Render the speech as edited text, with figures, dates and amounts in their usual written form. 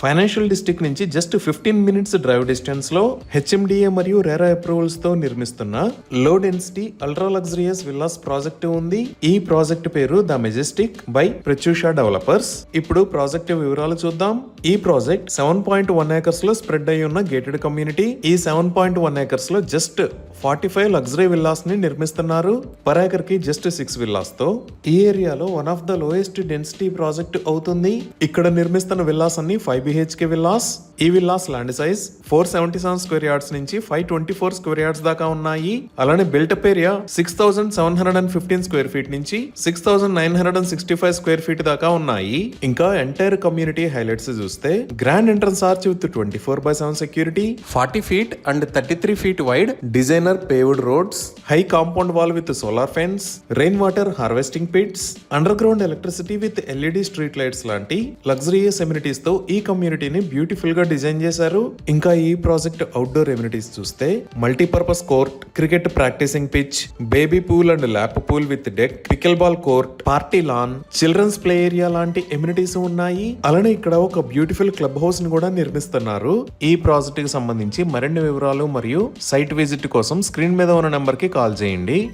Financial district నుంచి just 15 minutes drive distance లో HMDA మరియు రేరా అప్రూవల్స్ తో నిర్మిస్తున్న low density ultra luxurious villas project ఉంది. ఈ ప్రాజెక్ట్ పేరు the Majestic by Pratyusha developers. ఇప్పుడు ప్రాజెక్ట్ వివరాలు చూద్దాం. ఈ ప్రాజెక్ట్ 7.1 ఏకర్స్ లో స్ప్రెడ్ అయి ఉన్న గేటెడ్ కమ్యూనిటీ. ఈ 7.1 ఏకర్స్ లో జస్ట్ 45 లగ్జరీ విల్లాస్ ని నిర్మిస్తున్నారు. పర్ ఏకర్ కి జస్ట్ 6 విల్లాస్ తో ఈ ఏరియాలో one of the lowest density project అవుతుంది. ఇక్కడ నిర్మిస్తున్న విల్లాస్ అన్ని 5 BHK విల్లాస్. ఈ villas land size 477 square yards నుంచి 524 స్క్వేర్ యార్డ్స్ దాకా ఉన్నాయి. అలానే బిల్టప్ ఏరియా 6715 స్క్వేర్ ఫీట్ నుంచి 6965 స్క్వేర్ ఫీట్ దాకా ఉన్నాయి. ఇంకా ఎంటైర్ కమ్యూనిటీ హైలైట్స్ చూస్తే grand entrance arch with 24/7 security, 40 feet and 33 feet wide designer paved roads, high compound wall with solar fence, rain water harvesting pits, underground electricity with LED street lights లాంటి luxurious amenities తో ఈ కమ్యూనిటీని beautiful గా design చేశారు. ఇంకా ఈ project outdoor amenities చూస్తే multipurpose court, cricket practising pitch, baby pool and lap pool with deck, pickle ball court, party lawn, children's play area లాంటి ఎమ్యూనిటీస్ ఉన్నాయి. అలానే ఇక్కడ ఒక బ్యూటిఫుల్ క్లబ్ హౌస్ ని కూడా నిర్మిస్తున్నారు. ఈ ప్రాజెక్ట్ కి సంబంధించి మరిన్ని వివరాలు మరియు సైట్ విజిట్ కోసం స్క్రీన్ మీద ఉన్న నెంబర్ కి కాల్ చేయండి.